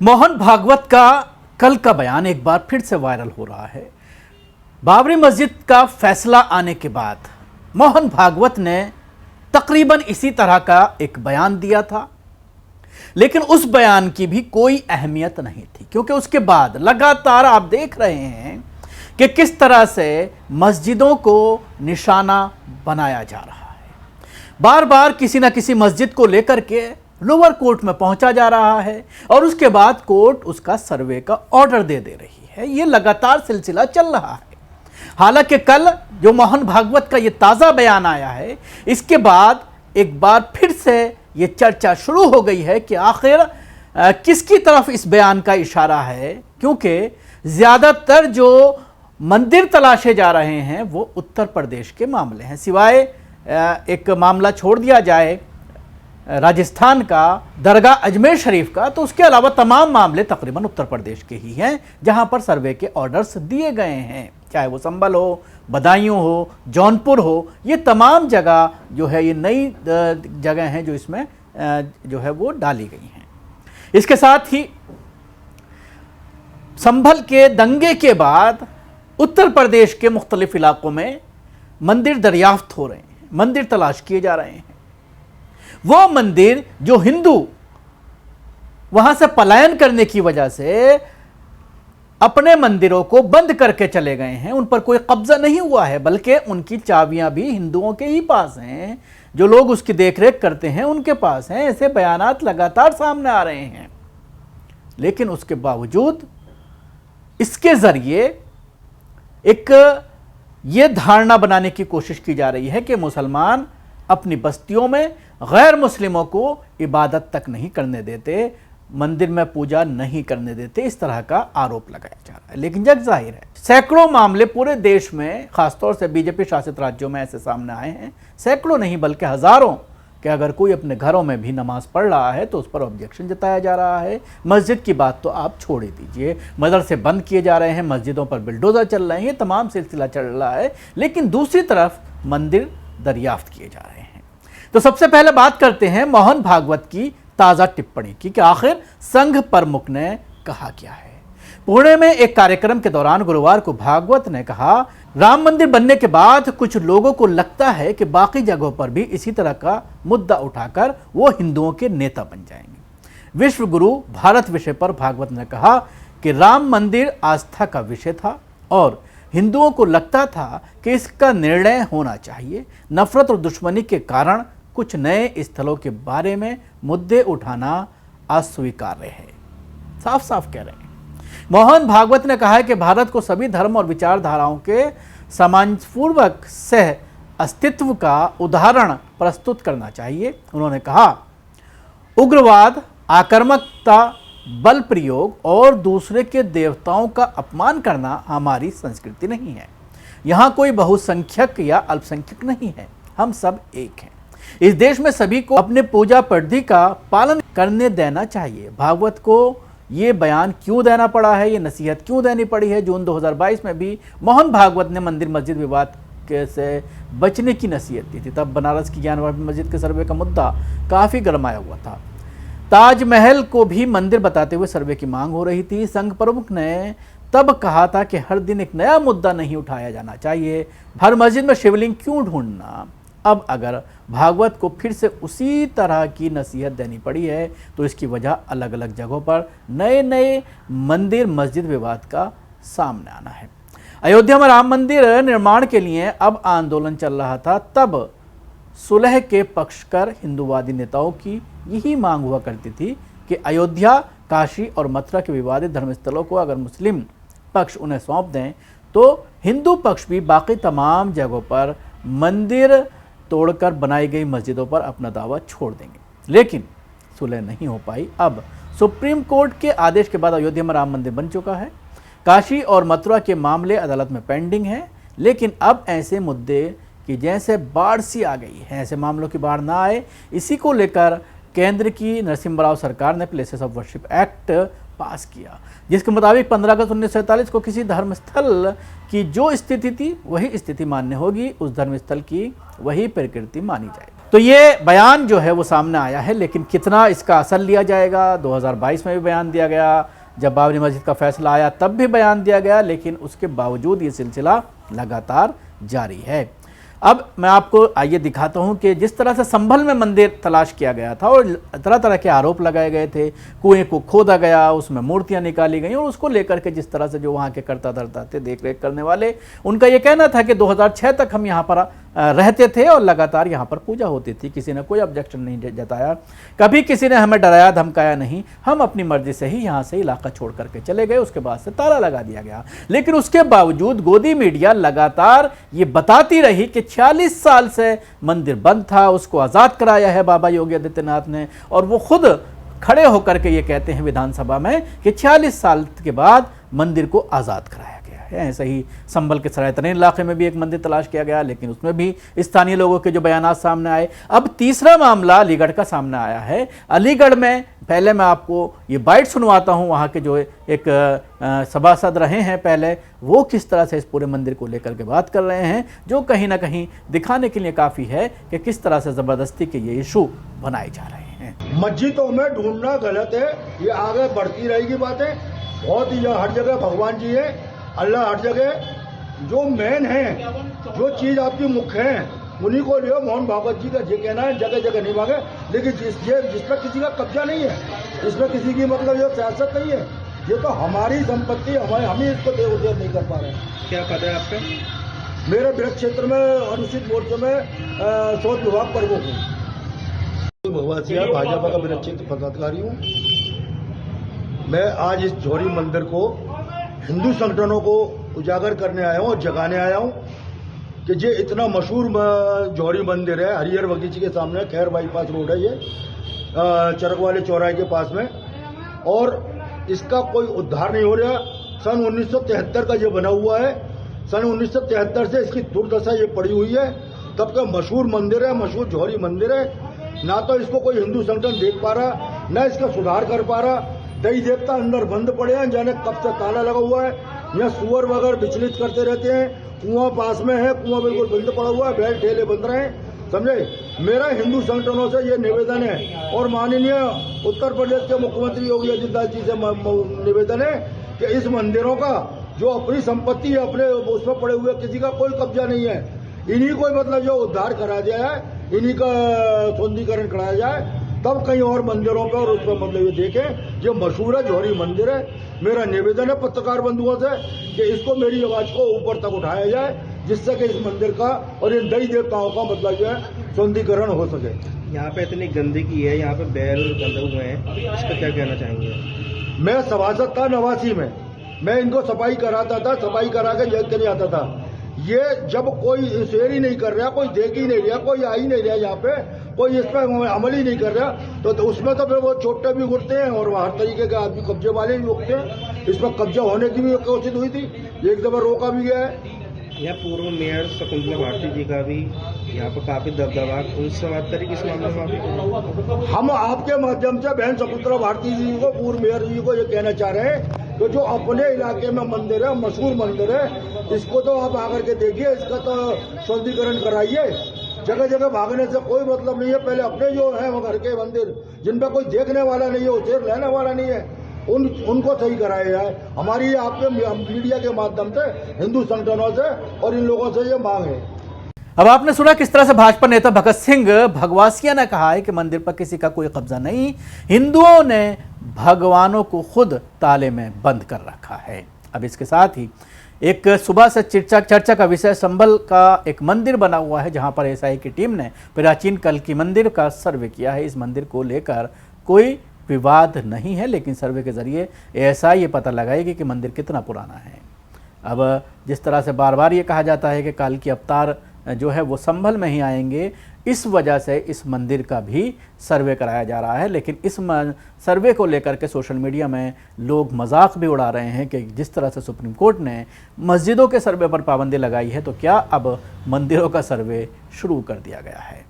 मोहन भागवत का कल का बयान एक बार फिर से वायरल हो रहा है। बाबरी मस्जिद का फैसला आने के बाद मोहन भागवत ने तकरीबन इसी तरह का एक बयान दिया था, लेकिन उस बयान की भी कोई अहमियत नहीं थी, क्योंकि उसके बाद लगातार आप देख रहे हैं कि किस तरह से मस्जिदों को निशाना बनाया जा रहा है। बार बार किसी न किसी मस्जिद को लेकर के लोअर कोर्ट में पहुंचा जा रहा है और उसके बाद कोर्ट उसका सर्वे का ऑर्डर दे रही है। यह लगातार सिलसिला चल रहा है। हालांकि कल जो मोहन भागवत का यह ताज़ा बयान आया है, इसके बाद एक बार फिर से यह चर्चा शुरू हो गई है कि आखिर किसकी तरफ इस बयान का इशारा है, क्योंकि ज़्यादातर जो मंदिर तलाशे जा रहे हैं वो उत्तर प्रदेश के मामले हैं। सिवाय एक मामला छोड़ दिया जाए राजस्थान का, दरगाह अजमेर शरीफ का, तो उसके अलावा तमाम मामले तकरीबन उत्तर प्रदेश के ही हैं, जहां पर सर्वे के ऑर्डर्स दिए गए हैं। चाहे वो संभल हो, बदायूं हो, जौनपुर हो, ये तमाम जगह जो है ये नई जगह हैं जो इसमें जो है वो डाली गई हैं। इसके साथ ही संभल के दंगे के बाद उत्तर प्रदेश के मुख्तलिफ इलाकों में मंदिर दरियाफ्त हो रहे हैं, मंदिर तलाश किए जा रहे हैं। वो मंदिर जो हिंदू वहां से पलायन करने की वजह से अपने मंदिरों को बंद करके चले गए हैं, उन पर कोई कब्जा नहीं हुआ है, बल्कि उनकी चाबियां भी हिंदुओं के ही पास हैं, जो लोग उसकी देखरेख करते हैं उनके पास हैं। ऐसे बयानात लगातार सामने आ रहे हैं। लेकिन उसके बावजूद इसके जरिए एक ये धारणा बनाने की कोशिश की जा रही है कि मुसलमान अपनी बस्तियों में गैर मुस्लिमों को इबादत तक नहीं करने देते, मंदिर में पूजा नहीं करने देते, इस तरह का आरोप लगाया जा रहा है। लेकिन जग जाहिर है सैकड़ों मामले पूरे देश में, खासतौर से बीजेपी शासित राज्यों में ऐसे सामने आए हैं, सैकड़ों नहीं बल्कि हजारों, कि अगर कोई अपने घरों में भी नमाज पढ़ रहा है तो उस पर ऑब्जेक्शन जताया जा रहा है। मस्जिद की बात तो आप छोड़ ही दीजिए, मदरसे बंद किए जा रहे हैं, मस्जिदों पर बिल्डोजर चल रहे हैं, ये तमाम सिलसिला चल रहा है। लेकिन दूसरी तरफ मंदिर दरियाफ्त किए जा रहे हैं। तो सबसे पहले बात करते हैं मोहन भागवत की ताज़ा टिप्पणी की कि आखिर संघ प्रमुख ने कहा क्या है। पुणे में एक कार्यक्रम के दौरान गुरुवार को भागवत ने कहा, राम मंदिर बनने के बाद कुछ लोगों को लगता है कि बाकी जगहों पर भी इसी तरह का मुद्दा उठाकर वो हिंदुओं के नेता बन जाएंगे। विश्व गुरु भारत विषय पर भागवत ने कहा कि राम मंदिर आस्था का विषय था और हिंदुओं को लगता था कि इसका निर्णय होना चाहिए। नफरत और दुश्मनी के कारण कुछ नए स्थलों के बारे में मुद्दे उठाना अस्वीकार्य है। साफ साफ कह रहे हैं। मोहन भागवत ने कहा है कि भारत को सभी धर्म और विचारधाराओं के सामंजस्यपूर्वक सह अस्तित्व का उदाहरण प्रस्तुत करना चाहिए। उन्होंने कहा, उग्रवाद, आक्रामकता, बल प्रयोग और दूसरे के देवताओं का अपमान करना हमारी संस्कृति नहीं है। यहाँ कोई बहुसंख्यक या अल्पसंख्यक नहीं है, हम सब एक हैं। इस देश में सभी को अपने पूजा पद्धति का पालन करने देना चाहिए। भागवत को ये बयान क्यों देना पड़ा है, ये नसीहत क्यों देनी पड़ी है? जून 2022 में भी मोहन भागवत ने मंदिर मस्जिद विवाद से बचने की नसीहत दी थी। तब बनारस की ज्ञानवापी मस्जिद के सर्वे का मुद्दा काफ़ी गरमाया हुआ था। ताजमहल को भी मंदिर बताते हुए सर्वे की मांग हो रही थी। संघ प्रमुख ने तब कहा था कि हर दिन एक नया मुद्दा नहीं उठाया जाना चाहिए। हर मस्जिद में शिवलिंग क्यों ढूंढना? अब अगर भागवत को फिर से उसी तरह की नसीहत देनी पड़ी है तो इसकी वजह अलग अलग जगहों पर नए नए मंदिर मस्जिद विवाद का सामने आना है। अयोध्या में राम मंदिर निर्माण के लिए अब आंदोलन चल रहा था, तब सुलह के पक्षकर हिंदूवादी नेताओं की यही मांग हुआ करती थी कि अयोध्या, काशी और मथुरा के विवादित धर्मस्थलों को अगर मुस्लिम पक्ष उन्हें सौंप दें तो हिंदू पक्ष भी बाकी तमाम जगहों पर मंदिर तोड़कर बनाई गई मस्जिदों पर अपना दावा छोड़ देंगे। लेकिन सुलह नहीं हो पाई। अब सुप्रीम कोर्ट के आदेश के बाद अयोध्या में राम मंदिर बन चुका है। काशी और मथुरा के मामले अदालत में पेंडिंग हैं। लेकिन अब ऐसे मुद्दे कि जैसे बाढ़ सी आ गई है, ऐसे मामलों की बाढ़ ना आए, इसी को लेकर केंद्र की नरसिम्हा राव सरकार ने प्लेसेस ऑफ वर्शिप एक्ट पास किया, जिसके मुताबिक 15 अगस्त 1947 को किसी धर्मस्थल की जो स्थिति थी वही स्थिति मान्य होगी, उस धर्मस्थल की वही प्रकृति मानी जाएगी। तो ये बयान जो है वो सामने आया है, लेकिन कितना इसका असर लिया जाएगा। 2022 में भी बयान दिया गया, जब बाबरी मस्जिद का फैसला आया तब भी बयान दिया गया, लेकिन उसके बावजूद ये सिलसिला लगातार जारी है। अब मैं आपको आइए दिखाता हूं कि जिस तरह से संभल में मंदिर तलाश किया गया था और तरह तरह के आरोप लगाए गए थे, कुएं को खोदा गया, उसमें मूर्तियां निकाली गई और उसको लेकर के जिस तरह से जो वहां के कर्ता धर्ता थे, देख रेख करने वाले, उनका ये कहना था कि 2006 तक हम यहाँ पर रहते थे और लगातार यहाँ पर पूजा होती थी, किसी ने कोई ऑब्जेक्शन नहीं जताया, कभी किसी ने हमें डराया धमकाया नहीं, हम अपनी मर्जी से ही यहाँ से इलाका छोड़ करके चले गए, उसके बाद से ताला लगा दिया गया। लेकिन उसके बावजूद गोदी मीडिया लगातार ये बताती रही कि 46 साल से मंदिर बंद था, उसको आज़ाद कराया है बाबा योगी आदित्यनाथ ने, और वो खुद खड़े होकर के ये कहते हैं विधानसभा में कि 46 साल के बाद मंदिर को आज़ाद कराया गया है। ऐसे ही संभल के सराय तरीन इलाके में भी एक मंदिर तलाश किया गया, लेकिन उसमें भी स्थानीय लोगों के जो बयान सामने आए। अब तीसरा मामला अलीगढ़ का सामने आया है। अलीगढ़ में पहले मैं आपको ये बाइट सुनवाता हूँ, वहाँ के जो एक सभासद रहे हैं पहले, वो किस तरह से इस पूरे मंदिर को लेकर के बात कर रहे हैं, जो कहीं ना कहीं दिखाने के लिए काफ़ी है कि किस तरह से ज़बरदस्ती के ये इशू बनाए जा रहे हैं। मस्जिदों में ढूंढना गलत है, ये आगे बढ़ती रहेगी बातें। बहुत ही हर जगह भगवान जी है, अल्लाह हर जगह। जो मेन है, जो चीज आपकी मुख्य है, उन्हीं को लियो। मोहन भागवत जी का ये कहना है, जगह जगह नहीं मांगे, लेकिन जिसमें किसी का कब्जा नहीं है, इसमें किसी की मतलब ये सियासत नहीं है, ये तो हमारी संपत्ति, हम ही इसको देवदेव नहीं कर पा रहे हैं। क्या पद है आपका? मेरे बृहद क्षेत्र में अनुसूचित मोर्चे में शोध विभाग प्रमुख हूँ। भगवासिया भाजपा का बृहद क्षेत्र पदाधिकारी हूँ। मैं आज इस जौहरी मंदिर को हिंदू संगठनों को उजागर करने आया हूँ और जगाने आया हूँ कि ये इतना मशहूर जौहरी मंदिर है, हरिहर बगीचे के सामने, खैर बाईपास रोड है ये, चरक वाले चौराहे के पास में, और इसका कोई उद्धार नहीं हो रहा। सन 1973 का ये बना हुआ है। सन 1973 से इसकी दुर्दशा ये पड़ी हुई है। तब का मशहूर मंदिर है, मशहूर जौहरी मंदिर है। ना तो इसको कोई हिंदू संगठन देख पा रहा, न इसका सुधार कर पा रहा। देवी देवता अंदर बंद पड़े हैं, जाने कब से ताला लगा हुआ है। यहाँ सुअर वगैरह विचलित करते रहते हैं। कुआं पास में है, कुआं बिल्कुल बंद पड़ा हुआ है, बैल ठेले बंद रहे हैं, समझे। मेरा हिंदू संगठनों से ये निवेदन है और माननीय उत्तर प्रदेश के मुख्यमंत्री योगी आदित्यनाथ जी से निवेदन है कि इस मंदिरों का जो अपनी संपत्ति है, अपने उसमें पड़े हुए, किसी का कोई कब्जा नहीं है, इन्हीं को मतलब जो उद्धार करा जाए, इन्हीं का सौंदर्यीकरण कराया जाए, तब कहीं और मंदिरों पर और उसमें मतलब ये देखें। ये मशहूर है जौहरी मंदिर है। मेरा निवेदन है पत्रकार बंधुओं से कि इसको, मेरी आवाज को ऊपर तक उठाया जाए, जिससे कि इस मंदिर का और इन देवी देवताओं का मतलब जो है सौंदर्यीकरण हो सके। यहाँ पे इतनी गंदगी है, यहाँ पे बैल बंधे हुए हैं, इसका क्या कहना चाहेंगे? मैं सभासद था 89 में, मैं इनको सफाई कराता था, सफाई करा के जज करने आता था। ये जब कोई शेयर ही नहीं कर रहा, कोई देख ही नहीं रहा, कोई आ ही नहीं रहा, यहाँ पे कोई इस पर अमल ही नहीं कर रहा, तो उसमें तो फिर वो चोटे भी उठते हैं और हर तरीके के आदमी कब्जे वाले भी उठते हैं। इस पर कब्जा होने की भी कोशिश हुई थी, एक दफा रोका भी गया है। यहाँ पूर्व मेयर शकुंतला भारती जी का भी यहाँ पर काफी दबदबा, उनसे बात करें किस मामले में? हम आपके माध्यम से बहन शकुंतला भारती जी को, पूर्व मेयर जी को ये कहना चाह रहे हैं कि जो अपने इलाके में मंदिर है, मशहूर मंदिर है, इसको तो आप आकर के देखिए, इसका तो सौंदर्यीकरण कराइए। जगह जगह भागने से कोई मतलब नहीं है। पहले अपने जो है वो घर के मंदिर, जिन पर कोई देखने वाला नहीं है, उसे रहने वाला नहीं है, उनको सही कराया जाए। हमारी आपके मीडिया के माध्यम से हिंदू संगठनों से और इन लोगों से ये मांग है। अब आपने सुना किस तरह से भाजपा नेता भगत सिंह भगवासिया ने कहा है कि मंदिर पर किसी का कोई कब्जा नहीं, हिंदुओं ने भगवानों को खुद ताले में बंद कर रखा है। अब इसके साथ ही एक सुबह से चर्चा का विषय संभल का एक मंदिर बना हुआ है, जहां पर एसआई की टीम ने प्राचीन काल की मंदिर का सर्वे किया है। इस मंदिर को लेकर कोई विवाद नहीं है, लेकिन सर्वे के जरिए एएसआई ये पता लगाएगी कि मंदिर कितना पुराना है। अब जिस तरह से बार बार ये कहा जाता है कि काल की अवतार जो है वो संभल में ही आएंगे, इस वजह से इस मंदिर का भी सर्वे कराया जा रहा है। लेकिन इस सर्वे को लेकर के सोशल मीडिया में लोग मजाक भी उड़ा रहे हैं कि जिस तरह से सुप्रीम कोर्ट ने मस्जिदों के सर्वे पर पाबंदी लगाई है, तो क्या अब मंदिरों का सर्वे शुरू कर दिया गया है।